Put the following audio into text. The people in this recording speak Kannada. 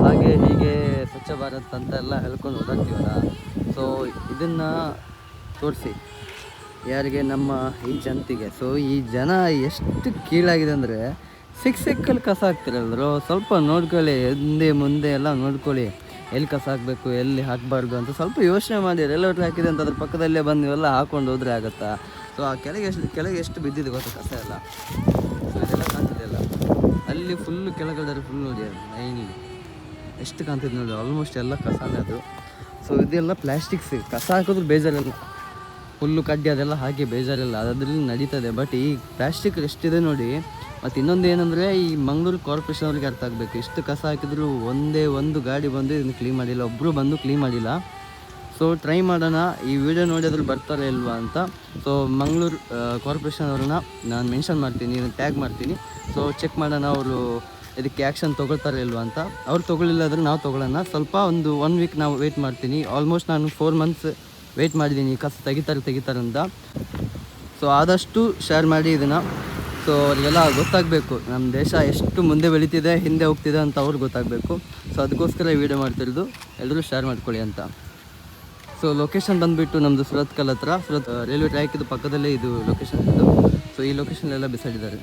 ಹಾಗೆ ಹೀಗೆ ಸ್ವಚ್ಛ ಭಾರತ್ ಅಂತೆಲ್ಲ ಹೇಳ್ಕೊಂಡು ಓಡಾಡ್ತೀವಲ್ಲ. ಸೊ ಇದನ್ನು ತೋರಿಸಿ ಯಾರಿಗೆ, ನಮ್ಮ ಈ ಜನತೆಗೆ. ಸೊ ಈ ಜನ ಎಷ್ಟು ಕೀಳಾಗಿದೆ ಅಂದರೆ ಸಿಕ್ಕಲ್ಲಿ ಕಸ ಹಾಕ್ತಿರಲ್ರು, ಸ್ವಲ್ಪ ನೋಡ್ಕೊಳ್ಳಿ, ಹಿಂದೆ ಮುಂದೆ ಎಲ್ಲ ನೋಡ್ಕೊಳ್ಳಿ, ಎಲ್ಲಿ ಕಸ ಹಾಕಬೇಕು ಎಲ್ಲಿ ಹಾಕಬಾರ್ದು ಅಂತ ಸ್ವಲ್ಪ ಯೋಚನೆ ಮಾಡಿ. ಎಲ್ಲೋಟ್ರು ಹಾಕಿದೆ ಅಂತ ಅದ್ರ ಪಕ್ಕದಲ್ಲೇ ಬಂದು ಇವೆಲ್ಲ ಹಾಕ್ಕೊಂಡು ಹೋದರೆ ಆಗುತ್ತಾ? ಸೊ ಆ ಕೆಳಗೆ ಎಷ್ಟು ಬಿದ್ದಿದೆ ಗೊತ್ತಾ ಕಸ ಎಲ್ಲ. ಸೊ ಇದೆಲ್ಲ ಕಾಣ್ತಿದೆಯಲ್ಲ, ಅಲ್ಲಿ ಫುಲ್ಲು ಕೆಳಗಡೆ ಫುಲ್ ನೋಡಿ, ಅದು ಲೈನಿಗೆ ಎಷ್ಟು ಕಾಣ್ತಿದೆ ನೋಡಿ, ಆಲ್ಮೋಸ್ಟ್ ಎಲ್ಲ ಕಸನೇ ಅದು. ಸೊ ಇದೆಲ್ಲ ಪ್ಲ್ಯಾಸ್ಟಿಕ್ಸ್, ಕಸ ಹಾಕಿದ್ರು ಬೇಜಾರಿಲ್ಲ, ಹುಲ್ಲು ಕಡ್ಡಿ ಅದೆಲ್ಲ ಹಾಕಿ ಬೇಜಾರಿಲ್ಲ, ಅದ್ರಲ್ಲಿ ನಡೀತದೆ. ಬಟ್ ಈ ಪ್ಲ್ಯಾಸ್ಟಿಕ್ ಎಷ್ಟಿದೆ ನೋಡಿ. ಮತ್ತು ಇನ್ನೊಂದು ಏನಂದರೆ, ಈ ಮಂಗಳೂರು ಕಾರ್ಪೊರೇಷನ್ ಅವ್ರಿಗೆ ಅರ್ಥ ಆಗಬೇಕು, ಇಷ್ಟು ಕಸ ಹಾಕಿದ್ರು ಒಂದೇ ಒಂದು ಗಾಡಿ ಬಂದು ಇದನ್ನು ಕ್ಲೀನ್ ಮಾಡಿಲ್ಲ, ಒಬ್ಬರು ಬಂದು ಕ್ಲೀನ್ ಮಾಡಿಲ್ಲ. ಸೊ ಟ್ರೈ ಮಾಡೋಣ, ಈ ವಿಡಿಯೋ ನೋಡಿ ಅದ್ರಲ್ಲಿ ಬರ್ತಾರೆ ಇಲ್ವಾ ಅಂತ. ಸೊ ಮಂಗಳೂರು ಕಾರ್ಪೊರೇಷನ್ ಅವ್ರನ್ನ ನಾನು ಮೆನ್ಷನ್ ಮಾಡ್ತೀನಿ, ಇದನ್ನು ಟ್ಯಾಗ್ ಮಾಡ್ತೀನಿ. ಸೊ ಚೆಕ್ ಮಾಡೋಣ ಅವರು ಇದಕ್ಕೆ ಆ್ಯಕ್ಷನ್ ತೊಗೊಳ್ತಾರೆ ಇಲ್ವಾ ಅಂತ. ಅವ್ರು ತೊಗೊಳ್ಳಿಲ್ಲ ಆದರೆ ನಾವು ತೊಗೊಳ್ಳೋಣ. ಸ್ವಲ್ಪ ಒಂದು 1 ವೀಕ್ ನಾವು ವೆಯ್ಟ್ ಮಾಡ್ತೀನಿ. ಆಲ್ಮೋಸ್ಟ್ ನಾನು 4 ಮಂತ್ಸ್ ವೆಯ್ಟ್ ಮಾಡಿದ್ದೀನಿ, ಕಸ ತೆಗಿತಾರೆ ಅಂತ. ಸೊ ಆದಷ್ಟು ಶೇರ್ ಮಾಡಿ ಇದನ್ನು. ಸೊ ಅವ್ರಿಗೆಲ್ಲ ಗೊತ್ತಾಗಬೇಕು ನಮ್ಮ ದೇಶ ಎಷ್ಟು ಮುಂದೆ ಬೆಳೀತಿದೆ, ಹಿಂದೆ ಹೋಗ್ತಿದೆ ಅಂತ ಅವ್ರಿಗೆ ಗೊತ್ತಾಗಬೇಕು. ಸೊ ಅದಕ್ಕೋಸ್ಕರ ಈ ವಿಡಿಯೋ ಮಾಡ್ತಿರೋದು, ಎಲ್ಲರೂ ಶೇರ್ ಮಾಡ್ಕೊಳ್ಳಿ ಅಂತ. ಸೊ ಲೊಕೇಶನ್ ಬಂದುಬಿಟ್ಟು ನಮ್ಮದು ಸುರತ್ಕಲ್ ಹತ್ರ, ರೈಲ್ವೆ ಟ್ರ್ಯಾಕಿದು ಪಕ್ಕದಲ್ಲೇ ಇದು ಲೊಕೇಶನ್ ಇದು. ಸೊ ಈ ಲೊಕೇಶನ್ಲೆಲ್ಲ ಬಿಸಾಡಿದ್ದಾರೆ.